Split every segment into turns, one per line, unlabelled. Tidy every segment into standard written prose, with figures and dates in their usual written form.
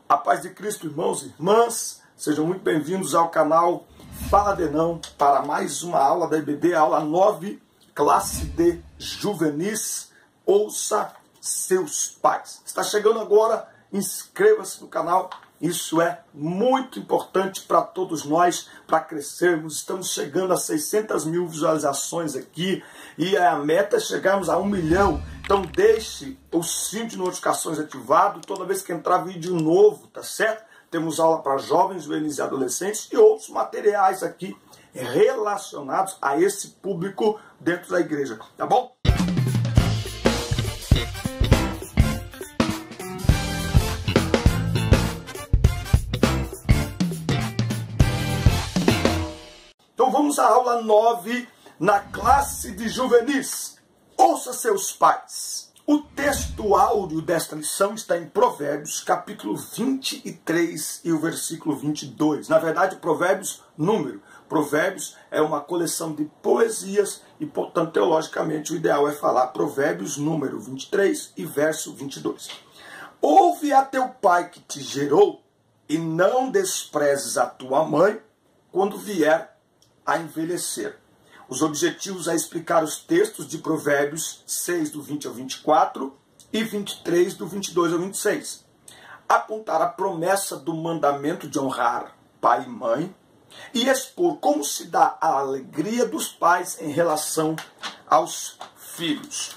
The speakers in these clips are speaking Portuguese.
A paz de Cristo, irmãos e irmãs, sejam muito bem-vindos ao canal Fala Denão para mais uma aula da EBD, aula 9, classe de juvenis. Ouça seus pais. Está chegando agora, inscreva-se no canal, isso é muito importante para todos nós, para crescermos. Estamos chegando a 600 mil visualizações aqui e a meta é chegarmos a 1 milhão. Então deixe o sininho de notificações ativado toda vez que entrar vídeo novo, tá certo? Temos aula para jovens, juvenis e adolescentes e outros materiais aqui relacionados a esse público dentro da igreja, tá bom? Então vamos à aula 9 na classe de juvenis. Ouça seus pais. O texto áureo desta lição está em Provérbios, capítulo 23 e o versículo 22. Na verdade, Provérbios, número. Provérbios é uma coleção de poesias e, portanto, teologicamente, o ideal é falar Provérbios, número 23 e verso 22. Ouve a teu pai que te gerou e não desprezes a tua mãe quando vier a envelhecer. Os objetivos é explicar os textos de Provérbios 6, do 20 ao 24 e 23, do 22 ao 26. Apontar a promessa do mandamento de honrar pai e mãe e expor como se dá a alegria dos pais em relação aos filhos.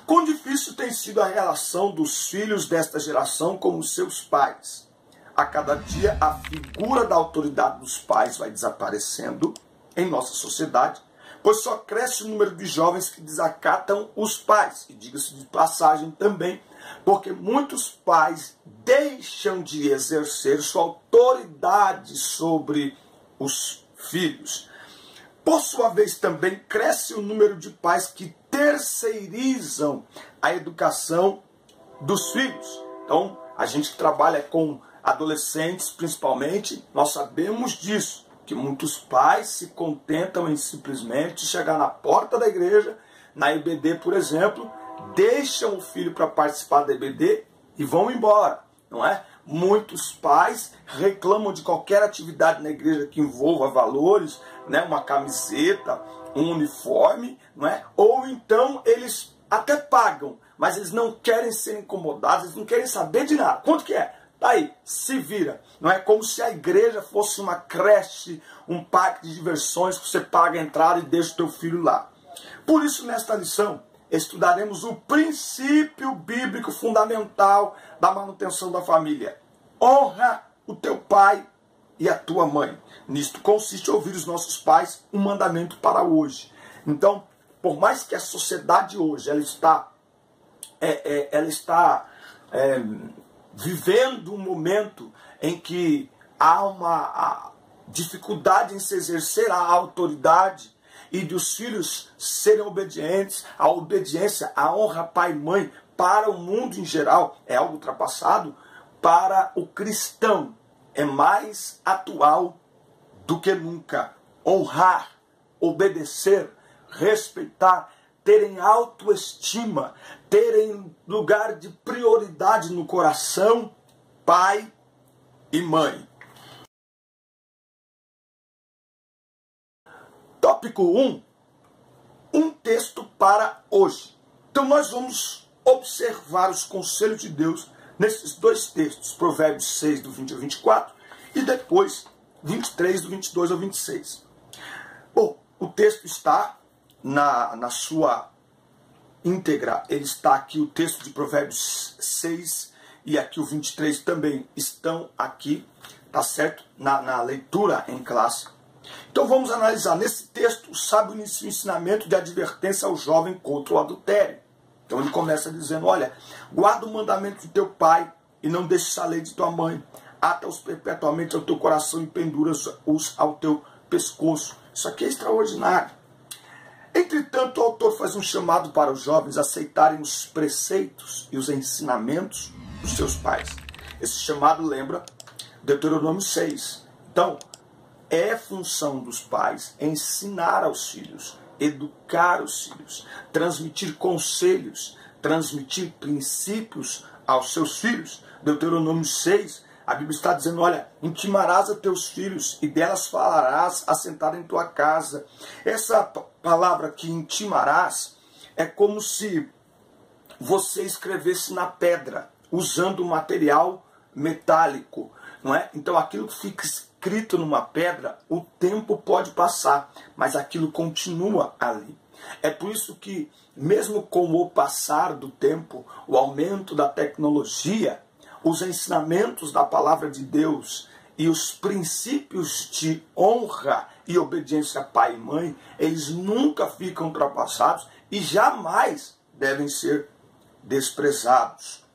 Quão difícil tem sido a relação dos filhos desta geração com os seus pais. A cada dia a figura da autoridade dos pais vai desaparecendo em nossa sociedade, pois só cresce o número de jovens que desacatam os pais. E diga-se de passagem também, porque muitos pais deixam de exercer sua autoridade sobre os filhos. Por sua vez também cresce o número de pais que terceirizam a educação dos filhos. Então, a gente que trabalha com adolescentes principalmente, nós sabemos disso. Que muitos pais se contentam em simplesmente chegar na porta da igreja, na EBD, por exemplo, deixam o filho para participar da EBD e vão embora, não é? Muitos pais reclamam de qualquer atividade na igreja que envolva valores, né? Uma camiseta, um uniforme, não é? Ou então eles até pagam, mas eles não querem ser incomodados, eles não querem saber de nada. Quanto que é? Tá aí, se vira. Não é como se a igreja fosse uma creche, um parque de diversões que você paga a entrada e deixa o teu filho lá. Por isso, nesta lição, estudaremos o princípio bíblico fundamental da manutenção da família. Honra o teu pai e a tua mãe. Nisto consiste ouvir os nossos pais, um mandamento para hoje. Então, por mais que a sociedade hoje ela está vivendo um momento em que há uma dificuldade em se exercer a autoridade e dos filhos serem obedientes, a obediência, a honra pai e mãe para o mundo em geral é algo ultrapassado, para o cristão é mais atual do que nunca. Honrar, obedecer, respeitar, terem autoestima, terem lugar de prioridade no coração, pai e mãe. Tópico 1. Um texto para hoje. Então nós vamos observar os conselhos de Deus nesses dois textos, Provérbios 6, do 20 ao 24, e depois 23, do 22 ao 26. Bom, o texto está na sua íntegra, ele está aqui, o texto de Provérbios 6 e aqui o 23 também estão aqui, tá certo? Na leitura em classe. Então vamos analisar. Nesse texto, o sábio inicia o ensinamento de advertência ao jovem contra o adultério. Então ele começa dizendo, olha, guarda o mandamento de teu pai e não deixes a lei de tua mãe. Ata-os perpetuamente ao teu coração e pendura-os ao teu pescoço. Isso aqui é extraordinário. Entretanto, o autor faz um chamado para os jovens aceitarem os preceitos e os ensinamentos dos seus pais. Esse chamado lembra Deuteronômio 6. Então, é função dos pais ensinar aos filhos, educar os filhos, transmitir conselhos, transmitir princípios aos seus filhos. Deuteronômio 6, a Bíblia está dizendo, olha, intimarás a teus filhos e delas falarás assentado em tua casa. Essa palavra que intimarás é como se você escrevesse na pedra, usando material metálico, não é? Então aquilo que fica escrito numa pedra, o tempo pode passar, mas aquilo continua ali. É por isso que, mesmo com o passar do tempo, o aumento da tecnologia, os ensinamentos da palavra de Deus e os princípios de honra e obediência a pai e mãe, eles nunca ficam ultrapassados e jamais devem ser desprezados.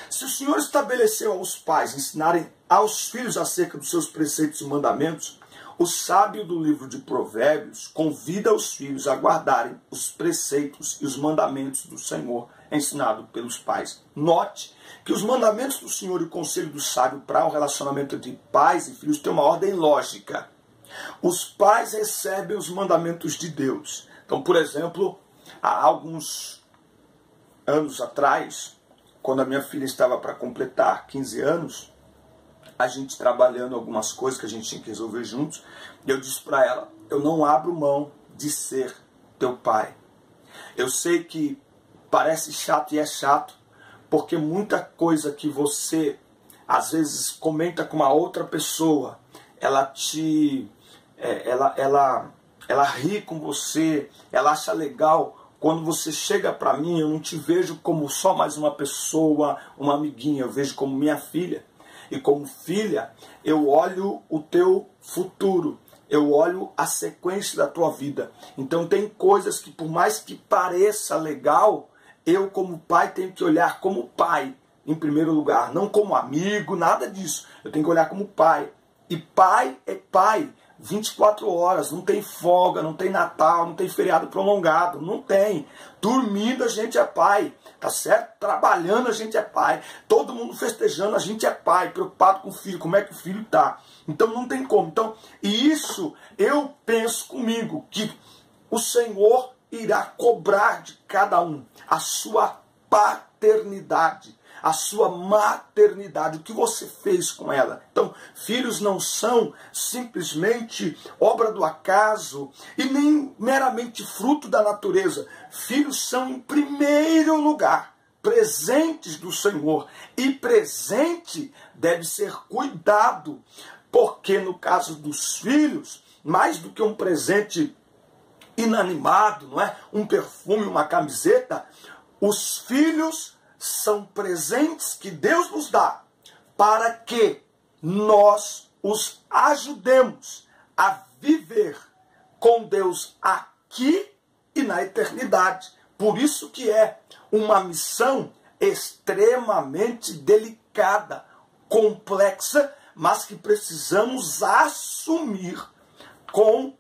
Se o Senhor estabeleceu aos pais ensinarem aos filhos acerca dos seus preceitos e mandamentos, o sábio do livro de Provérbios convida os filhos a guardarem os preceitos e os mandamentos do Senhor ensinado pelos pais. Note que os mandamentos do Senhor e o conselho do sábio para o relacionamento entre pais e filhos tem uma ordem lógica. Os pais recebem os mandamentos de Deus. Então, por exemplo, há alguns anos atrás, quando a minha filha estava para completar 15 anos, a gente trabalhando algumas coisas que a gente tinha que resolver juntos, eu disse para ela, eu não abro mão de ser teu pai. Eu sei que parece chato e é chato, porque muita coisa que você às vezes comenta com uma outra pessoa, ela ri com você, ela acha legal. Quando você chega para mim, eu não te vejo como só mais uma pessoa, uma amiguinha, eu vejo como minha filha. E como filha, eu olho o teu futuro, eu olho a sequência da tua vida. Então tem coisas que, por mais que pareça legal, eu como pai tenho que olhar como pai, em primeiro lugar. Não como amigo, nada disso. Eu tenho que olhar como pai. E pai é pai. 24 horas, não tem folga, não tem Natal, não tem feriado prolongado, não tem. Dormindo a gente é pai, tá certo? Trabalhando a gente é pai, todo mundo festejando a gente é pai, preocupado com o filho, como é que o filho tá. Então não tem como. Então, e isso eu penso comigo, que o Senhor irá cobrar de cada um a sua paternidade, a sua maternidade, o que você fez com ela. Então, filhos não são simplesmente obra do acaso e nem meramente fruto da natureza. Filhos são, em primeiro lugar, presentes do Senhor. E presente deve ser cuidado, porque no caso dos filhos, mais do que um presente inanimado, não é? Um perfume, uma camiseta, os filhos são presentes que Deus nos dá para que nós os ajudemos a viver com Deus aqui e na eternidade. Por isso que é uma missão extremamente delicada, complexa, mas que precisamos assumir com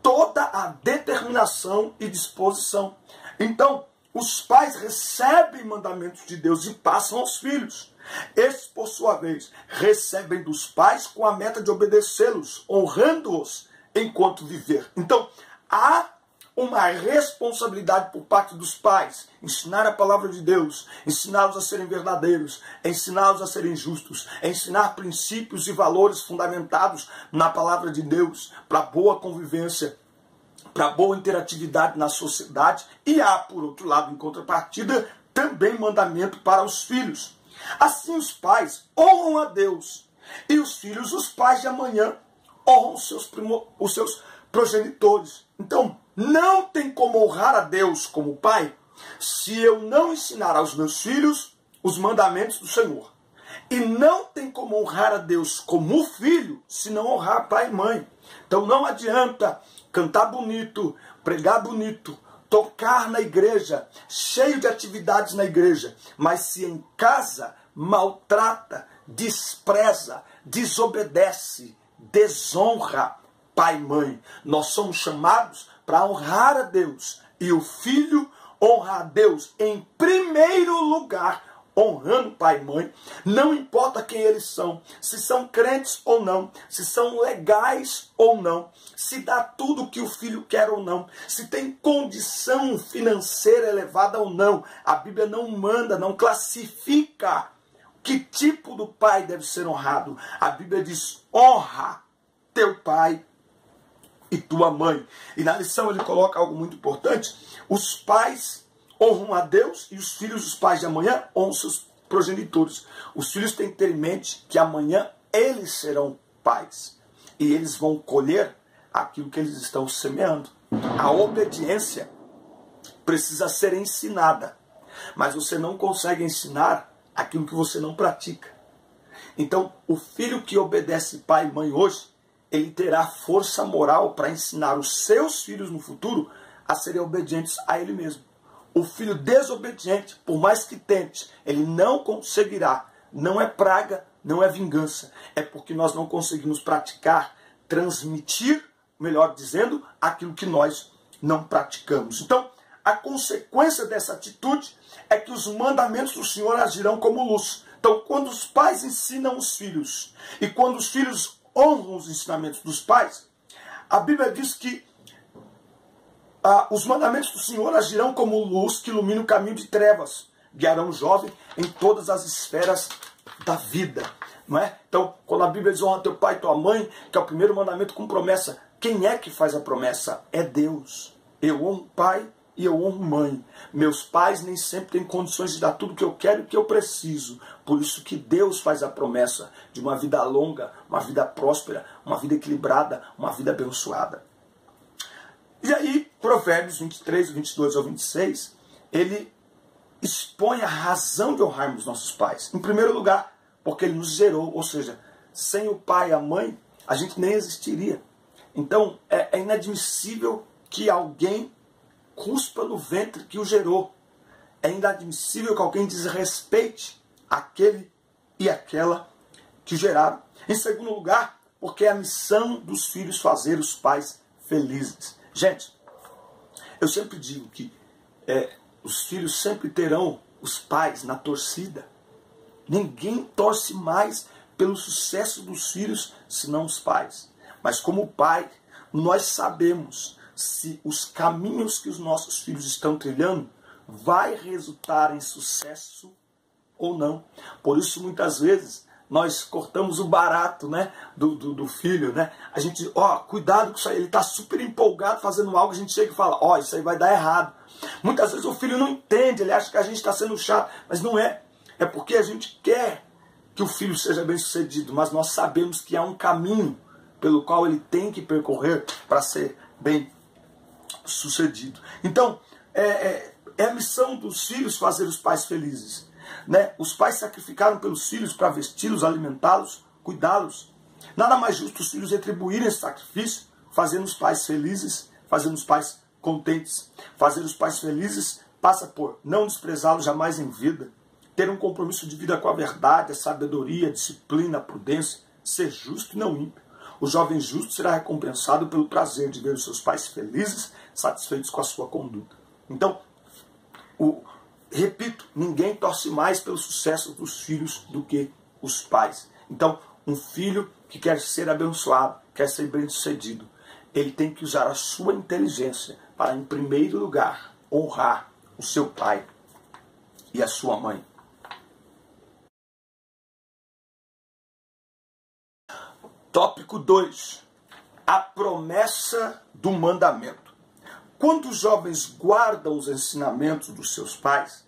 toda a determinação e disposição. Então, os pais recebem mandamentos de Deus e passam aos filhos. Estes, por sua vez, recebem dos pais com a meta de obedecê-los, honrando-os enquanto viver. Então, há uma responsabilidade por parte dos pais, ensinar a palavra de Deus, ensiná-los a serem verdadeiros, ensiná-los a serem justos, ensinar princípios e valores fundamentados na palavra de Deus, para boa convivência, para boa interatividade na sociedade. E há, por outro lado, em contrapartida, também mandamento para os filhos. Assim os pais honram a Deus, e os filhos, os pais de amanhã, honram os seus progenitores. Então, não tem como honrar a Deus como pai se eu não ensinar aos meus filhos os mandamentos do Senhor. E não tem como honrar a Deus como filho se não honrar pai e mãe. Então não adianta cantar bonito, pregar bonito, tocar na igreja, cheio de atividades na igreja, mas se em casa maltrata, despreza, desobedece, desonra pai e mãe. Nós somos chamados para honrar a Deus, e o filho honra a Deus em primeiro lugar, honrando pai e mãe, não importa quem eles são, se são crentes ou não, se são legais ou não, se dá tudo o que o filho quer ou não, se tem condição financeira elevada ou não. A Bíblia não manda, não classifica que tipo do pai deve ser honrado. A Bíblia diz: honra teu pai e tua mãe. E na lição ele coloca algo muito importante: os pais honram a Deus e os filhos dos pais de amanhã honram seus progenitores. Os filhos têm que ter em mente que amanhã eles serão pais e eles vão colher aquilo que eles estão semeando. A obediência precisa ser ensinada, mas você não consegue ensinar aquilo que você não pratica. Então, o filho que obedece pai e mãe hoje, ele terá força moral para ensinar os seus filhos no futuro a serem obedientes a ele mesmo. O filho desobediente, por mais que tente, ele não conseguirá. Não é praga, não é vingança. É porque nós não conseguimos praticar, transmitir, melhor dizendo, aquilo que nós não praticamos. Então, a consequência dessa atitude é que os mandamentos do Senhor agirão como luz. Então, quando os pais ensinam os filhos e quando os filhos honram os ensinamentos dos pais, a Bíblia diz que os mandamentos do Senhor agirão como luz que ilumina o caminho de trevas, guiarão o jovem em todas as esferas da vida. Não é? Então, quando a Bíblia diz: honra teu pai e tua mãe, que é o primeiro mandamento com promessa, quem é que faz a promessa? É Deus. Eu honro pai e eu honro mãe. Meus pais nem sempre têm condições de dar tudo que eu quero e que eu preciso. Por isso que Deus faz a promessa de uma vida longa, uma vida próspera, uma vida equilibrada, uma vida abençoada. E aí, Provérbios 23, 22 ao 26, ele expõe a razão de honrarmos nossos pais. Em primeiro lugar, porque ele nos gerou, ou seja, sem o pai e a mãe, a gente nem existiria. Então, é inadmissível que alguém cuspa no ventre que o gerou. É inadmissível que alguém desrespeite aquele e aquela que geraram. Em segundo lugar, porque é a missão dos filhos fazer os pais felizes. Gente, eu sempre digo que os filhos sempre terão os pais na torcida. Ninguém torce mais pelo sucesso dos filhos senão os pais. Mas como pai, nós sabemos se os caminhos que os nossos filhos estão trilhando vai resultar em sucesso ou não. Por isso, muitas vezes, nós cortamos o barato, né, do filho, né? A gente, cuidado com isso aí, ele está super empolgado fazendo algo, a gente chega e fala, isso aí vai dar errado. Muitas vezes o filho não entende, ele acha que a gente está sendo chato, mas não é. É porque a gente quer que o filho seja bem sucedido, mas nós sabemos que há um caminho pelo qual ele tem que percorrer para ser bem sucedido. Então, é a missão dos filhos fazer os pais felizes. Né? Os pais sacrificaram pelos filhos para vesti-los, alimentá-los, cuidá-los. Nada mais justo os filhos retribuírem esse sacrifício, fazendo os pais felizes, fazendo os pais contentes. Fazer os pais felizes passa por não desprezá-los jamais em vida, ter um compromisso de vida com a verdade, a sabedoria, a disciplina, a prudência, ser justo e não ímpio. O jovem justo será recompensado pelo prazer de ver os seus pais felizes, satisfeitos com a sua conduta. Então, repito, ninguém torce mais pelo sucesso dos filhos do que os pais. Então, um filho que quer ser abençoado, quer ser bem-sucedido, ele tem que usar a sua inteligência para, em primeiro lugar, honrar o seu pai e a sua mãe. Tópico 2. A promessa do mandamento. Quando os jovens guardam os ensinamentos dos seus pais,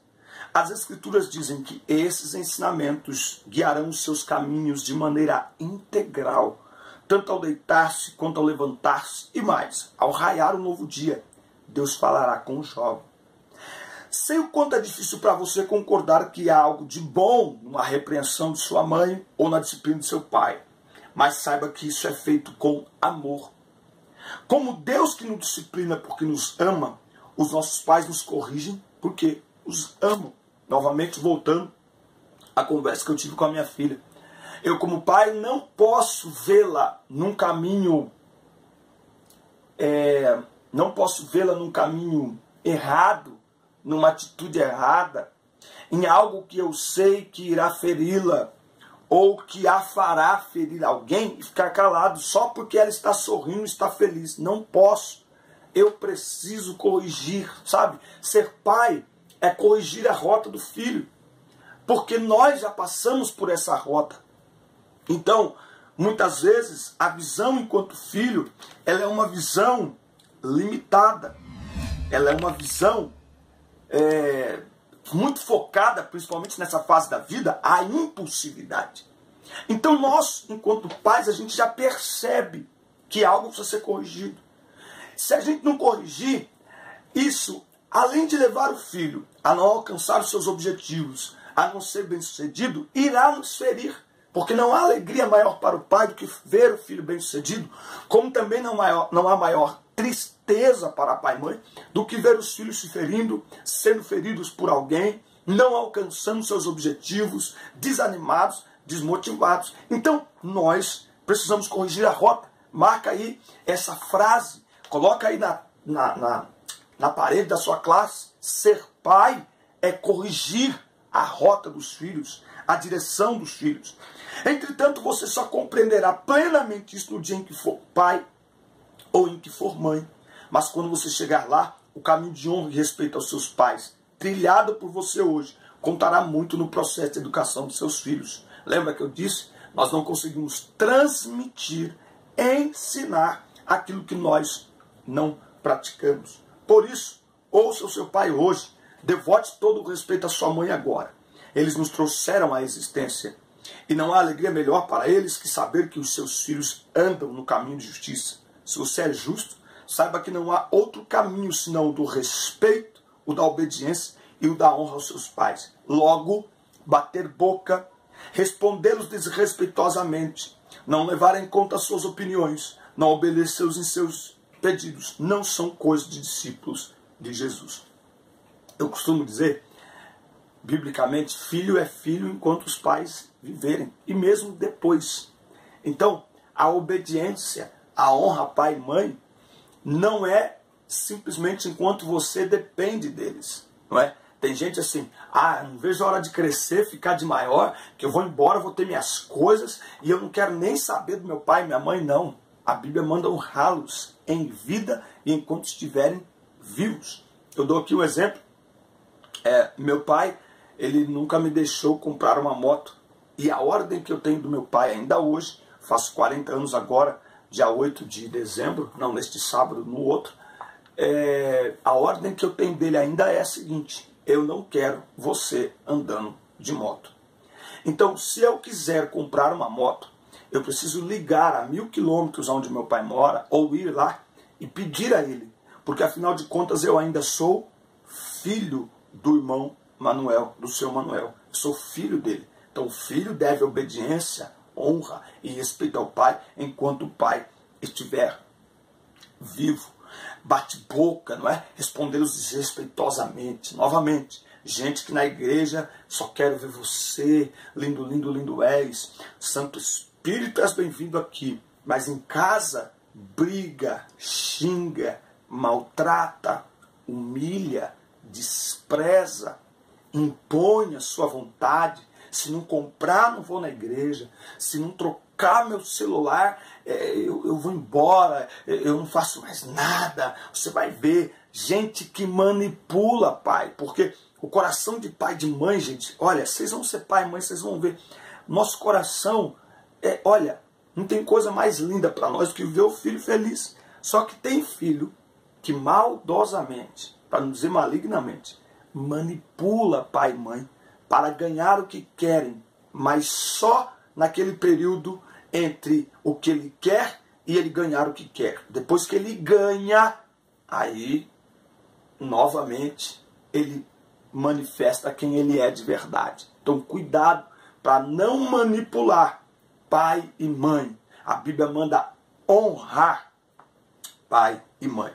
as Escrituras dizem que esses ensinamentos guiarão os seus caminhos de maneira integral, tanto ao deitar-se quanto ao levantar-se, e mais, ao raiar um novo dia, Deus falará com o jovem. Sei o quanto é difícil para você concordar que há algo de bom numa repreensão de sua mãe ou na disciplina de seu pai, mas saiba que isso é feito com amor. Como Deus que nos disciplina porque nos ama, os nossos pais nos corrigem porque os amam. Novamente, voltando à conversa que eu tive com a minha filha. Eu, como pai, não posso vê-la num caminho errado, numa atitude errada, em algo que eu sei que irá feri-la, ou que a fará ferir alguém, e ficar calado só porque ela está sorrindo, está feliz. Não posso. Eu preciso corrigir, sabe? Ser pai é corrigir a rota do filho, porque nós já passamos por essa rota. Então, muitas vezes, a visão enquanto filho, ela é uma visão limitada. Ela é uma visão muito focada, principalmente nessa fase da vida, a impulsividade. Então nós, enquanto pais, a gente já percebe que algo precisa ser corrigido. Se a gente não corrigir, isso, além de levar o filho a não alcançar os seus objetivos, a não ser bem-sucedido, irá nos ferir. Porque não há alegria maior para o pai do que ver o filho bem-sucedido, como também não há maior tristeza para pai e mãe do que ver os filhos se ferindo, sendo feridos por alguém, não alcançando seus objetivos, desanimados, desmotivados. Então, nós precisamos corrigir a rota. Marca aí essa frase, coloca aí na parede da sua classe. Ser pai é corrigir a rota dos filhos, a direção dos filhos. Entretanto, você só compreenderá plenamente isso no dia em que for pai ou em que for mãe. Mas quando você chegar lá, o caminho de honra e respeito aos seus pais, trilhado por você hoje, contará muito no processo de educação dos seus filhos. Lembra que eu disse? Nós não conseguimos transmitir, ensinar aquilo que nós não praticamos. Por isso, ouça o seu pai hoje, devote todo o respeito à sua mãe agora. Eles nos trouxeram à existência. E não há alegria melhor para eles que saber que os seus filhos andam no caminho de justiça. Se você é justo, saiba que não há outro caminho senão o do respeito, o da obediência e o da honra aos seus pais. Logo, bater boca, respondê-los desrespeitosamente, não levar em conta as suas opiniões, não obedecer em seus pedidos, não são coisas de discípulos de Jesus. Eu costumo dizer, biblicamente, filho é filho enquanto os pais viverem, e mesmo depois. Então, a obediência, a honra a pai e mãe, não é simplesmente enquanto você depende deles, não é? Tem gente assim, não vejo a hora de crescer, ficar de maior, que eu vou embora, vou ter minhas coisas, e eu não quero nem saber do meu pai e minha mãe, não. A Bíblia manda honrá-los em vida e enquanto estiverem vivos. Eu dou aqui um exemplo. Meu pai, ele nunca me deixou comprar uma moto. E a ordem que eu tenho do meu pai ainda hoje, faço 40 anos agora, dia 8 de dezembro, não neste sábado, no outro, a ordem que eu tenho dele ainda é a seguinte: eu não quero você andando de moto. Então, se eu quiser comprar uma moto, eu preciso ligar a 1000 quilômetros onde meu pai mora, ou ir lá e pedir a ele, porque afinal de contas eu ainda sou filho do irmão Manuel, do seu Manuel. Eu sou filho dele. Então o filho deve obediência, honra e respeito ao pai enquanto o pai estiver vivo. Bate boca, não é? Respondê-los desrespeitosamente. Novamente, gente que na igreja só quer ver você, lindo, lindo, lindo és. Santo Espírito, és bem-vindo aqui. Mas em casa, briga, xinga, maltrata, humilha, despreza, impõe a sua vontade. Se não comprar, não vou na igreja. Se não trocar meu celular, eu vou embora. Eu não faço mais nada. Você vai ver gente que manipula pai. Porque o coração de pai e de mãe, gente, olha, vocês vão ser pai e mãe, vocês vão ver. Nosso coração, olha, não tem coisa mais linda para nós do que ver o filho feliz. Só que tem filho que maldosamente, para não dizer malignamente, manipula pai e mãe para ganhar o que querem, mas só naquele período entre o que ele quer e ele ganhar o que quer. Depois que ele ganha, aí, novamente, ele manifesta quem ele é de verdade. Então, cuidado para não manipular pai e mãe. A Bíblia manda honrar pai e mãe.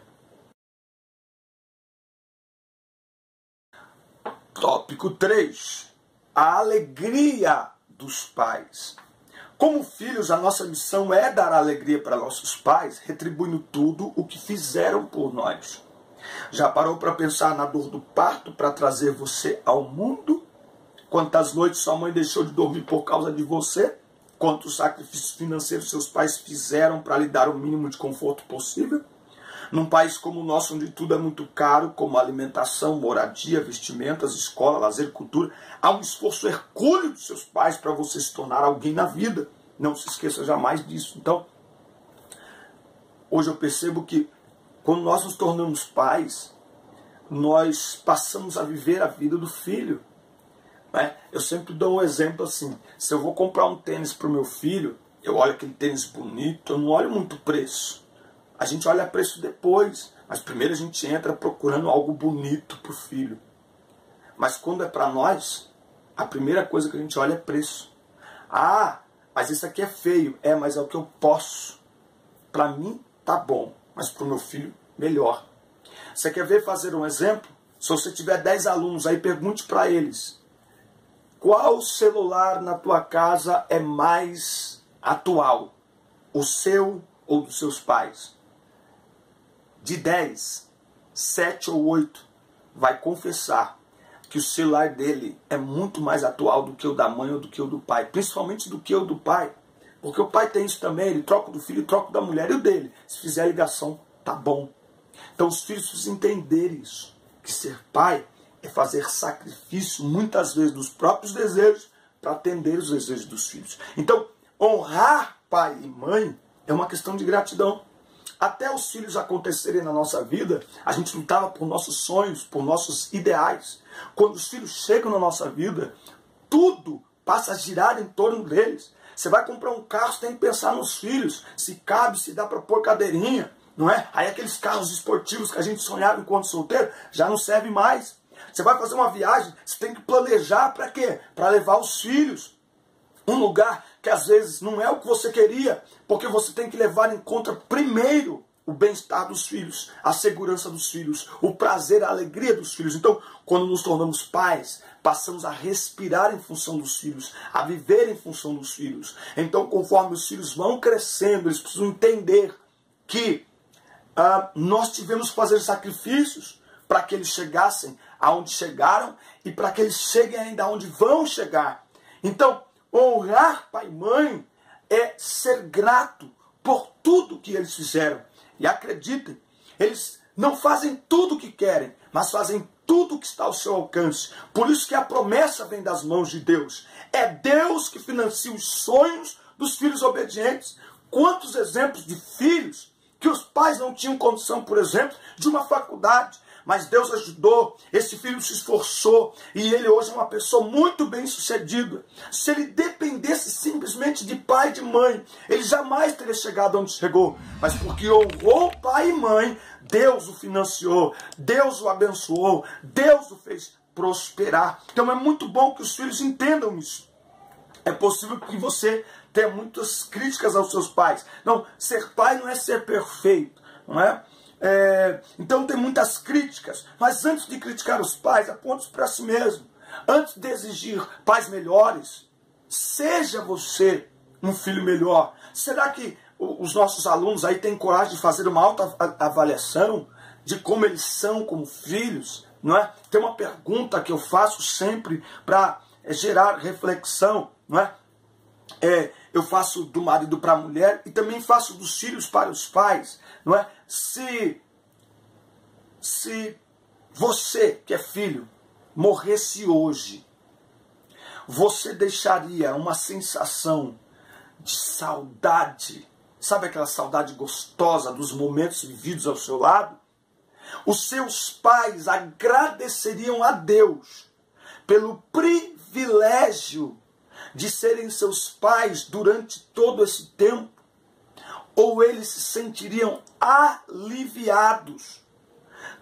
Tópico 3. A alegria dos pais. Como filhos, a nossa missão é dar alegria para nossos pais, retribuindo tudo o que fizeram por nós. Já parou para pensar na dor do parto para trazer você ao mundo? Quantas noites sua mãe deixou de dormir por causa de você? Quantos sacrifícios financeiros seus pais fizeram para lhe dar o mínimo de conforto possível? Num país como o nosso, onde tudo é muito caro, como alimentação, moradia, vestimentas, escola, lazer, cultura, há um esforço hercúleo dos seus pais para você se tornar alguém na vida. Não se esqueça jamais disso. Então, hoje eu percebo que quando nós nos tornamos pais, nós passamos a viver a vida do filho. Eu sempre dou um exemplo assim: se eu vou comprar um tênis para o meu filho, eu olho aquele tênis bonito, eu não olho muito o preço. A gente olha preço depois, mas primeiro a gente entra procurando algo bonito para o filho. Mas quando é para nós, a primeira coisa que a gente olha é preço. Ah, mas isso aqui é feio. Mas é o que eu posso. Para mim tá bom, mas para o meu filho melhor. Você quer ver fazer um exemplo? Se você tiver 10 alunos aí, pergunte para eles: qual celular na tua casa é mais atual? O seu ou dos seus pais? De 10, 7 ou 8 vai confessar que o celular dele é muito mais atual do que o da mãe ou do que o do pai. Principalmente do que o do pai. Porque o pai tem isso também, ele troca do filho e troca da mulher. E o dele? Se fizer ligação, tá bom. Então os filhos precisam entender isso. Que ser pai é fazer sacrifício, muitas vezes, dos próprios desejos para atender os desejos dos filhos. Então, honrar pai e mãe é uma questão de gratidão. Até os filhos acontecerem na nossa vida, a gente lutava por nossos sonhos, por nossos ideais. Quando os filhos chegam na nossa vida, tudo passa a girar em torno deles. Você vai comprar um carro, você tem que pensar nos filhos, se cabe, se dá para pôr cadeirinha, não é? Aí aqueles carros esportivos que a gente sonhava enquanto solteiro, já não serve mais. Você vai fazer uma viagem, você tem que planejar para quê? Para levar os filhos. Um lugar que às vezes não é o que você queria, porque você tem que levar em conta primeiro o bem-estar dos filhos, a segurança dos filhos, o prazer, a alegria dos filhos. Então, quando nos tornamos pais, passamos a respirar em função dos filhos, a viver em função dos filhos. Então, conforme os filhos vão crescendo, eles precisam entender que nós tivemos que fazer sacrifícios para que eles chegassem aonde chegaram e para que eles cheguem ainda aonde vão chegar. Então, honrar pai e mãe é ser grato por tudo que eles fizeram. E acreditem, eles não fazem tudo o que querem, mas fazem tudo o que está ao seu alcance. Por isso que a promessa vem das mãos de Deus. É Deus que financia os sonhos dos filhos obedientes. Quantos exemplos de filhos que os pais não tinham condição, por exemplo, de uma faculdade, mas Deus ajudou, esse filho se esforçou e ele hoje é uma pessoa muito bem sucedida. Se ele dependesse simplesmente de pai e de mãe, ele jamais teria chegado onde chegou. Mas porque honrou pai e mãe, Deus o financiou, Deus o abençoou, Deus o fez prosperar. Então é muito bom que os filhos entendam isso. É possível que você tenha muitas críticas aos seus pais. Não, ser pai não é ser perfeito, não é? Então tem muitas críticas, mas antes de criticar os pais, aponte para si mesmo. Antes de exigir pais melhores, seja você um filho melhor. Será que os nossos alunos aí têm coragem de fazer uma autoavaliação de como eles são como filhos? Não é? Tem uma pergunta que eu faço sempre para gerar reflexão, não é? Eu faço do marido para a mulher e também faço dos filhos para os pais, não é? Se você, que é filho, morresse hoje, você deixaria uma sensação de saudade, sabe aquela saudade gostosa dos momentos vividos ao seu lado? Os seus pais agradeceriam a Deus pelo privilégio de serem seus pais durante todo esse tempo? Ou eles se sentiriam aliviados,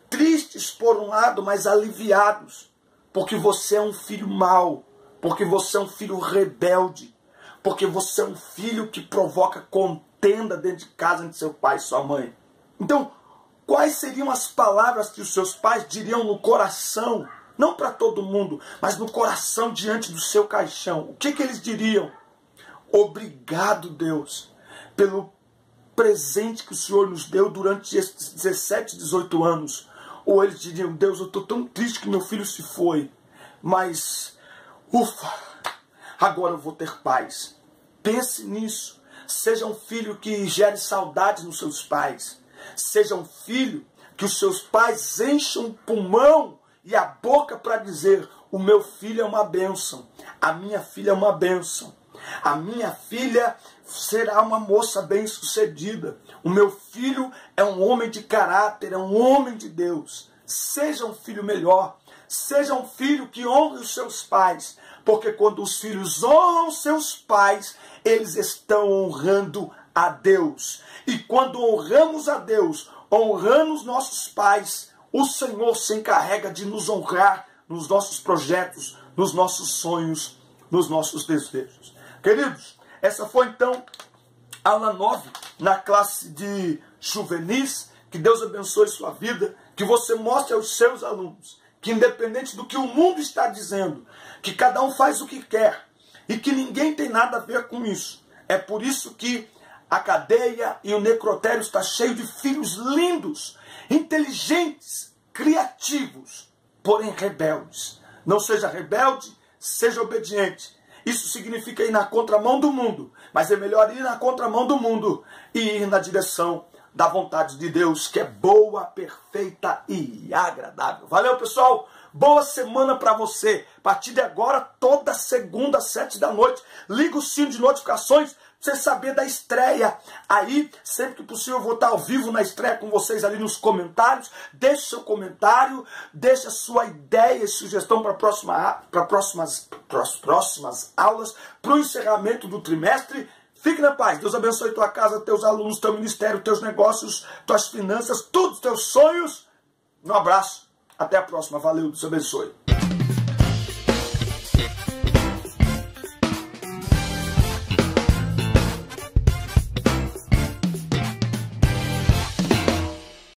tristes por um lado, mas aliviados, porque você é um filho mau, porque você é um filho rebelde, porque você é um filho que provoca contenda dentro de casa entre seu pai e sua mãe. Então, quais seriam as palavras que os seus pais diriam no coração? Não para todo mundo, mas no coração diante do seu caixão. O que eles diriam? Obrigado, Deus, pelo presente que o Senhor nos deu durante esses 17, 18 anos. Ou eles diriam, Deus, eu estou tão triste que meu filho se foi, mas, ufa, agora eu vou ter paz. Pense nisso. Seja um filho que gere saudades nos seus pais. Seja um filho que os seus pais encham o pulmão e a boca para dizer, o meu filho é uma bênção, a minha filha é uma bênção, a minha filha será uma moça bem-sucedida, o meu filho é um homem de caráter, é um homem de Deus. Seja um filho melhor, seja um filho que honre os seus pais, porque quando os filhos honram seus pais, eles estão honrando a Deus. E quando honramos a Deus, honrando os nossos pais, o Senhor se encarrega de nos honrar nos nossos projetos, nos nossos sonhos, nos nossos desejos. Queridos, essa foi então a aula 9 na classe de juvenis. Que Deus abençoe sua vida, que você mostre aos seus alunos que independente do que o mundo está dizendo, que cada um faz o que quer e que ninguém tem nada a ver com isso. É por isso que a cadeia e o necrotério está cheio de filhos lindos, inteligentes, criativos, porém rebeldes. Não seja rebelde, seja obediente. Isso significa ir na contramão do mundo, mas é melhor ir na contramão do mundo e ir na direção da vontade de Deus, que é boa, perfeita e agradável. Valeu, pessoal! Boa semana para você. A partir de agora, toda segunda, às 7 da noite, liga o sino de notificações para você saber da estreia. Aí, sempre que possível, eu vou estar ao vivo na estreia com vocês ali nos comentários. Deixe seu comentário, deixe a sua ideia e sugestão para próximas aulas, para o encerramento do trimestre. Fique na paz. Deus abençoe tua casa, teus alunos, teu ministério, teus negócios, tuas finanças, todos os teus sonhos. Um abraço. Até a próxima. Valeu. Deus abençoe.